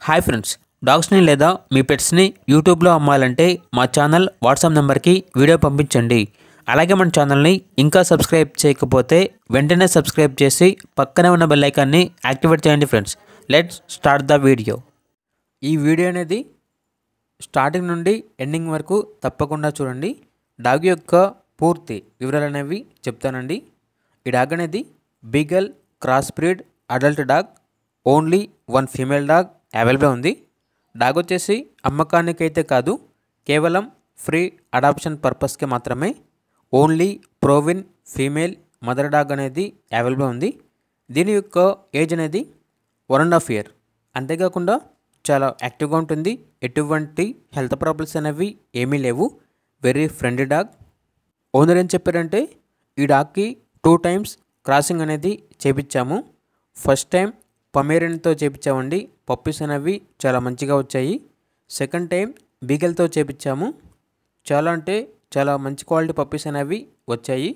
Hi friends, డాగ్స్ని లేదా మీ పెట్స్ని యూట్యూబ్లో అమ్మాలంటే మా ఛానల్ వాట్సాప్ నెంబర్కి వీడియో పంపించండి. అలాగే మన ఛానల్ని ఇంకా సబ్స్క్రైబ్ చేయకపోతే వెంటనే సబ్స్క్రైబ్ చేసి పక్కనే ఉన్న బెల్ ఐకాన్ని యాక్టివేట్ చేయండి. Friends, let's start the video. ఈ వీడియో అనేది స్టార్టింగ్ నుండి ఎండింగ్ వరకు తప్పకుండా చూడండి. డాగ్ యొక్క పూర్తి వివరాలు అనేవి చెప్తానండి. ఈ డాగ్ అనేది beagle cross breed adult dog. Only 1 female dog available ఉంది. డాగ్ వచ్చేసి అమ్మకానికి అయితే కాదు, కేవలం ఫ్రీ అడాప్షన్ పర్పస్కి మాత్రమే. ఓన్లీ ప్రోవిన్ ఫీమేల్ మదర్ డాగ్ అనేది అవైలబుల్ ఉంది. దీని యొక్క ఏజ్ అనేది 1.5 year. అంతేకాకుండా చాలా యాక్టివ్గా ఉంటుంది. ఎటువంటి హెల్త్ ప్రాబ్లమ్స్ అనేవి ఏమీ లేవు. Very friendly dog. ఓనర్ ఏం చెప్పారంటే ఈ డాగ్కి 2 times క్రాసింగ్ అనేది చేపించాము. ఫస్ట్ టైం పమేరియన్తో చేపించామండి. పప్పీస్ అనేవి చాలా మంచిగా వచ్చాయి. సెకండ్ టైం బీగల్తో చేపించాము. చాలా అంటే చాలా మంచి క్వాలిటీ పప్పీస్ అనేవి వచ్చాయి.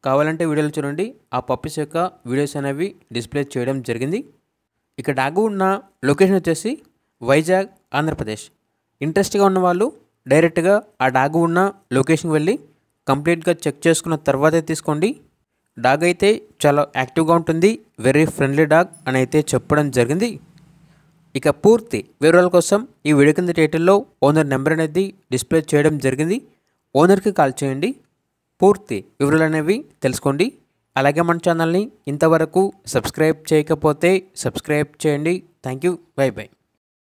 కావాలంటే వీడియోలు చూడండి. ఆ పప్పీస్ యొక్క వీడియోస్ అనేవి డిస్ప్లే చేయడం జరిగింది. ఇక డాగ్ ఉన్న లొకేషన్ వచ్చేసి వైజాగ్, ఆంధ్రప్రదేశ్. ఇంట్రెస్ట్గా ఉన్న వాళ్ళు డైరెక్ట్గా ఆ డాగ్ ఉన్న లొకేషన్కి వెళ్ళి కంప్లీట్గా చెక్ చేసుకున్న తర్వాతే తీసుకోండి. డాగ్ అయితే చాలా యాక్టివ్గా ఉంటుంది. వెరీ ఫ్రెండ్లీ డాగ్ అని అయితే చెప్పడం జరిగింది. ఇక పూర్తి వివరాల కోసం ఈ వీడియో కింద టైటిల్లో ఓనర్ నెంబర్ అనేది డిస్ప్లే చేయడం జరిగింది. ఓనర్కి కాల్ చేయండి. పూర్తి వివరాలు అనేవి తెలుసుకోండి. అలాగే మన ఛానల్ని ఇంతవరకు సబ్స్క్రైబ్ చేయకపోతే సబ్స్క్రైబ్ చేయండి. Thank you. By by.